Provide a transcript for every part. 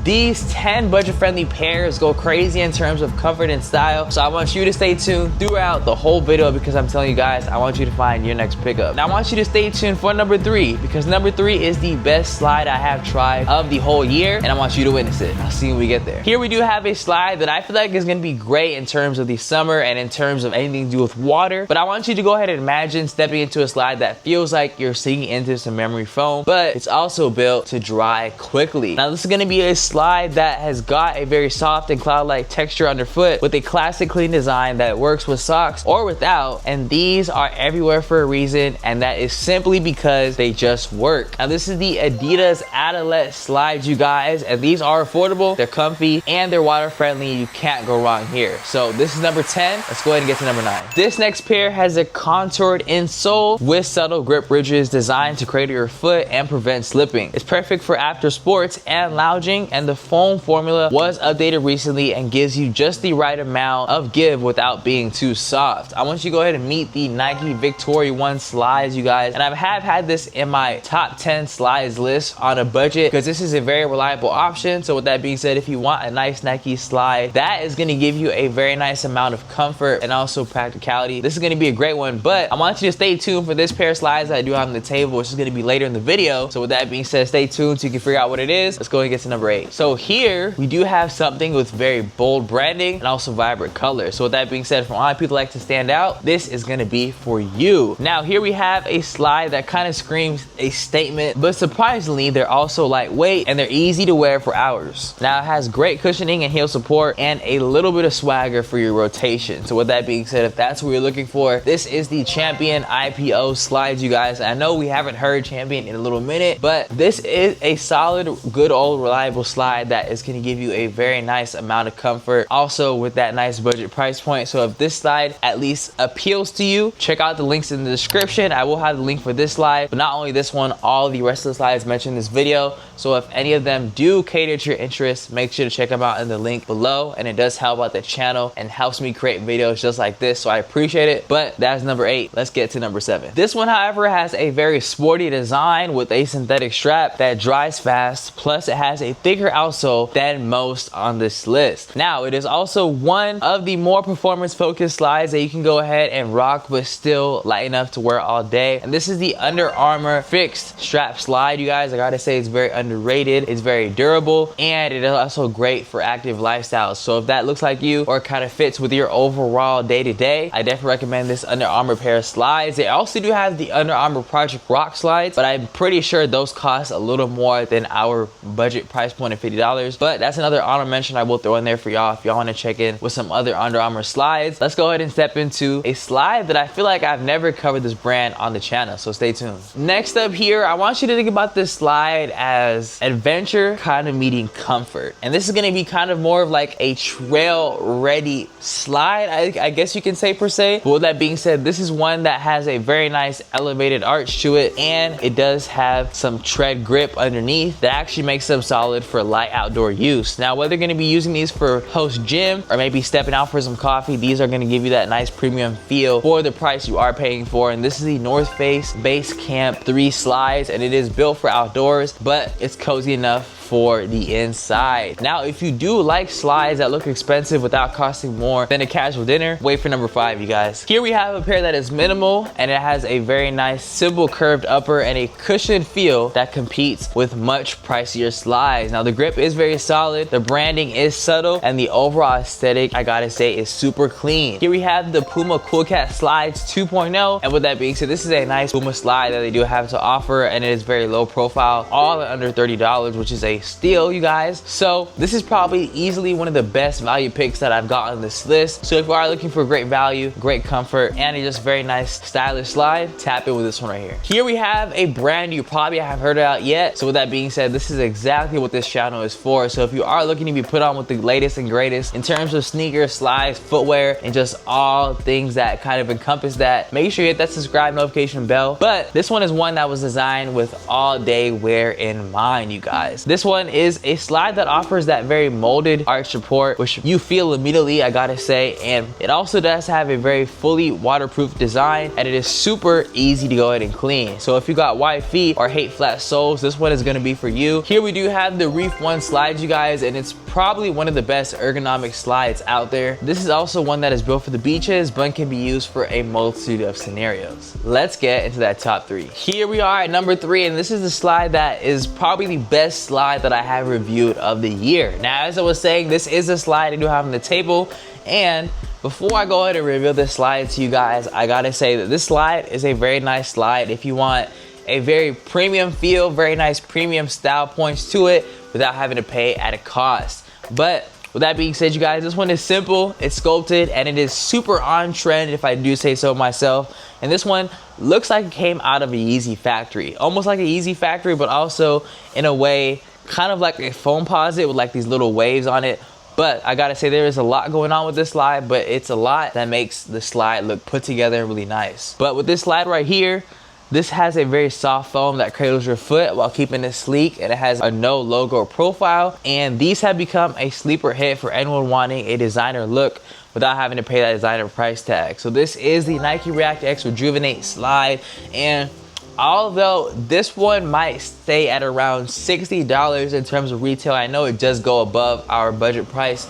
These 10 budget-friendly pairs go crazy in terms of comfort and style, so I want you to stay tuned throughout the whole video because I'm telling you guys, I want you to find your next pickup. Now I want you to stay tuned for number 3 because number 3 is the best slide I have tried of the whole year, and I want you to witness it. I'll see you when we get there. Here we do have a slide that I feel like is gonna be great in terms of the summer and in terms of anything to do with water, but I want you to go ahead and imagine stepping into a slide that feels like you're sinking into some memory foam, but it's also built to dry quickly. Now this is gonna be a slide that has got a very soft and cloud-like texture underfoot with a classic clean design that works with socks or without, and these are everywhere for a reason, and that is simply because they just work. Now this is the Adidas Adilette slides, you guys, and these are affordable, they're comfy, and they're water friendly. You can't go wrong here. So this is number 10. Let's go ahead and get to number 9. This next pair has a contoured insole with subtle grip ridges designed to cradle your foot and prevent slipping. It's perfect for after sports and lounging, and the foam formula was updated recently and gives you just the right amount of give without being too soft. I want you to go ahead and meet the Nike Victori One Slides, you guys, and I have had this in my top 10 slides list on a budget because this is a very reliable option. So with that being said, if you want a nice Nike slide that is going to give you a very nice amount of comfort and also practicality, this is going to be a great one. But I want you to stay tuned for this pair of slides that I do have on the table, which is going to be later in the video. So with that being said, stay tuned so you can figure out what it is. Let's go and get to number 8. So here we do have something with very bold branding and also vibrant colors. So with that being said, for a lot of people that like to stand out, this is going to be for you. Now here we have a slide that kind of screams a statement, but surprisingly they're also lightweight and they're easy to wear for hours. Now it has great cushioning and heel support and a little bit of swagger for your rotation. So with that being said, if that's what you're looking for, this is the Champion IPO Slides, you guys. I know we haven't heard Champion in a little minute, but this is a solid, good old reliable slide that is going to give you a very nice amount of comfort, also with that nice budget price point. So if this slide at least appeals to you, check out the links in the description. I will have the link for this slide, but not only this one, all the rest of the slides mentioned in this video. So if any of them do cater to your interests, make sure to check them out in the link below, and it does help out the channel and helps me create videos just like this, so I appreciate it. But that's number 8. Let's get to number 7. This one, however, has a very sporty design with a synthetic strap that dries fast, plus it has a thicker outsole than most on this list. Now it is also one of the more performance focused slides that you can go ahead and rock but still light enough to wear all day, and this is the Under Armour fixed strap slide, you guys. I gotta say, it's very underrated, it's very durable, and it is also great for active lifestyles. So if that looks like you or kind of fits with your overall day-to-day, I definitely recommend this Under Armour pair of slides. They also do have the Under Armour Project Rock slides, but I'm pretty sure those cost a little more than our budget price point of $50, but that's another honorable mention I will throw in there for y'all if y'all want to check in with some other Under Armour slides. Let's go ahead and step into a slide that I feel like I've never covered this brand on the channel, so stay tuned. Next up here, I want you to think about this slide as adventure kind of meeting comfort, and this is going to be kind of more of like a trail ready slide, I guess you can say, per se. But with that being said, this is one that has a very nice elevated arch to it, and it does have some tread grip underneath that actually makes them solid for light outdoor use. Now whether you're going to be using these for post gym or maybe stepping out for some coffee, these are going to give you that nice premium feel for the price you are paying for. And this is the North Face Base Camp 3 slides, and it is built for outdoors, but it's cozy enough for the inside. Now if you do like slides that look expensive without costing more than a casual dinner, wait for number 5, you guys. Here we have a pair that is minimal, and it has a very nice simple curved upper and a cushioned feel that competes with much pricier slides. Now the grip is very solid, the branding is subtle, and the overall aesthetic, I gotta say, is super clean. Here we have the Puma Cool Cat Slides 2.0, and with that being said, this is a nice Puma slide that they do have to offer, and it is very low profile, all under $30, which is a steal, you guys. So this is probably easily one of the best value picks that I've got on this list. So if you are looking for great value, great comfort, and a just very nice stylish slide, tap in with this one right here. Here we have a brand you probably haven't heard about yet. So with that being said, this is exactly what this channel is for. So if you are looking to be put on with the latest and greatest in terms of sneakers, slides, footwear, and just all things that kind of encompass that, make sure you hit that subscribe notification bell. But this one is one that was designed with all day wear in mind, you guys. This This one is a slide that offers that very molded arch support, which you feel immediately, I gotta say. And it also does have a very fully waterproof design, and it is super easy to go ahead and clean. So if you got wide feet or hate flat soles, this one is gonna be for you. Here we do have the Reef One Slides, you guys, and it's probably one of the best ergonomic slides out there. This is also one that is built for the beaches, but can be used for a multitude of scenarios. Let's get into that top 3. Here we are at number 3, and this is the slide that is probably the best slide that I have reviewed of the year. Now, as I was saying, this is a slide I do have on the table, and before I go ahead and reveal this slide to you guys, I gotta say that this slide is a very nice slide if you want a very premium feel, very nice premium style points to it without having to pay at a cost. But with that being said, you guys, this one is simple, it's sculpted, and it is super on trend if I do say so myself. And this one looks like it came out of a Yeezy factory, almost like a Yeezy factory, but also in a way kind of like a foam posit with like these little waves on it. But I gotta say, there is a lot going on with this slide, but it's a lot that makes the slide look put together and really nice. But with this slide right here, this has a very soft foam that cradles your foot while keeping it sleek, and it has a no logo profile. And these have become a sleeper hit for anyone wanting a designer look without having to pay that designer price tag. So this is the Nike ReactX Rejuvenate slide, and although this one might stay at around $60 in terms of retail, I know it does go above our budget price,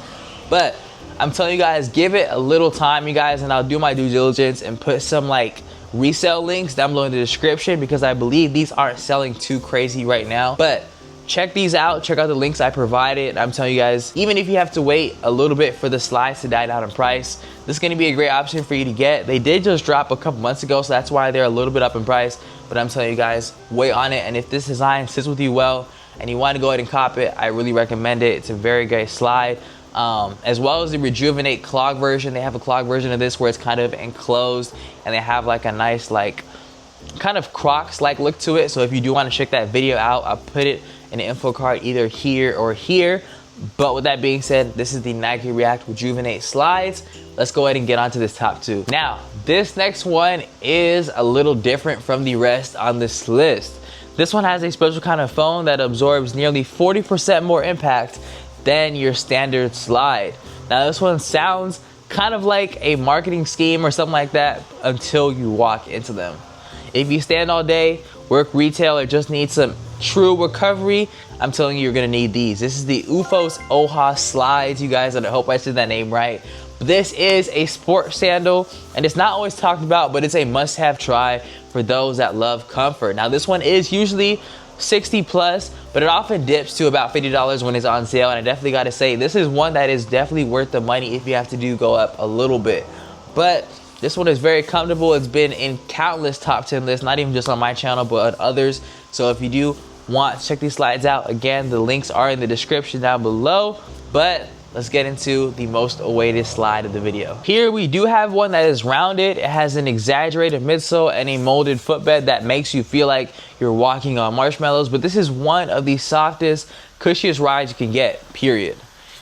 but I'm telling you guys, give it a little time, you guys, and I'll do my due diligence and put some like resale links down below in the description, because I believe these aren't selling too crazy right now. But check these out, check out the links I provided. I'm telling you guys, even if you have to wait a little bit for the slides to die down in price, this is going to be a great option for you to get. They did just drop a couple months ago, so that's why they're a little bit up in price, but I'm telling you guys, wait on it. And if this design sits with you well and you want to go ahead and cop it, I really recommend it. It's a very great slide. As well as the Rejuvenate clog version. They have a clog version of this where it's kind of enclosed, and they have like a nice like kind of Crocs like look to it. So if you do want to check that video out, I'll put it in the info card either here or here. But with that being said, this is the Nike React Rejuvenate slides. Let's go ahead and get on to this top 2. Now, this next one is a little different from the rest on this list. This one has a special kind of foam that absorbs nearly 40% more impact than your standard slide. Now, this one sounds kind of like a marketing scheme or something like that until you walk into them. If you stand all day, work retail, or just need some true recovery, I'm telling you, you're gonna need these. This is the Oofos Ooahh Slides, you guys, and I hope I said that name right. This is a sport sandal, and it's not always talked about, but it's a must-have try for those that love comfort. Now, this one is usually 60 plus, but it often dips to about $50 when it's on sale. And I definitely got to say, this is one that is definitely worth the money if you have to go up a little bit. But this one is very comfortable. It's been in countless top 10 lists, not even just on my channel, but on others. So if you do want to check these slides out, again, the links are in the description down below. But let's get into the most awaited slide of the video. Here we do have one that is rounded. It has an exaggerated midsole and a molded footbed that makes you feel like you're walking on marshmallows. But this is one of the softest, cushiest rides you can get, period.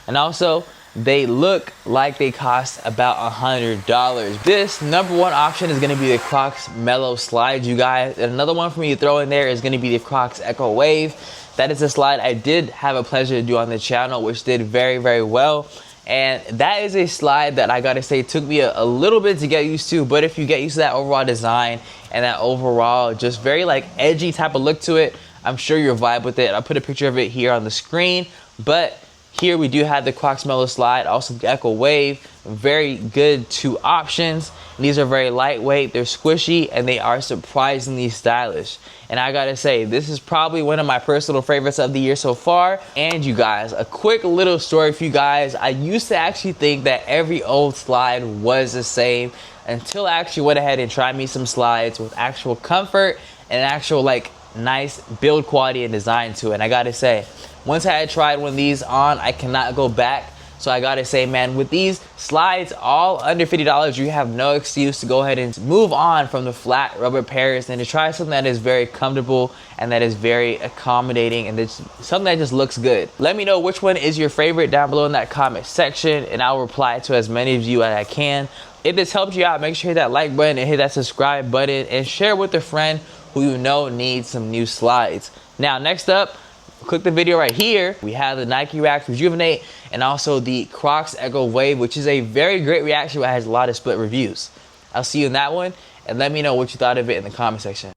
And also, they look like they cost about $100. This number 1 option is gonna be the Crocs Mellow Slides, you guys. And another one for me to throw in there is gonna be the Crocs Echo Wave. That is a slide I did have a pleasure to do on the channel, which did very, very well. And that is a slide that I gotta say took me a little bit to get used to, but if you get used to that overall design and that overall just very like edgy type of look to it, I'm sure you'll vibe with it. I'll put a picture of it here on the screen, but here we do have the Crocs Mellow Slide, also the Echo Wave. Very good 2 options. And these are very lightweight, they're squishy, and they are surprisingly stylish. And I gotta say, this is probably one of my personal favorites of the year so far. And you guys, a quick little story for you guys. I used to actually think that every old slide was the same until I actually went ahead and tried me some slides with actual comfort and actual like nice build quality and design to it. And I gotta say, once I had tried one of these on, I cannot go back. So I gotta say, man, with these slides all under $50, you have no excuse to go ahead and move on from the flat rubber pairs and to try something that is very comfortable and that is very accommodating and it's something that just looks good. Let me know which one is your favorite down below in that comment section, and I'll reply to as many of you as I can. If this helped you out, make sure you hit that like button and hit that subscribe button and share with a friend who you know needs some new slides. Now, next up, click the video right here. We have the Nike React Rejuvenate and also the Crocs Echo Wave, which is a very great reaction, but has a lot of split reviews. I'll see you in that one, and let me know what you thought of it in the comment section.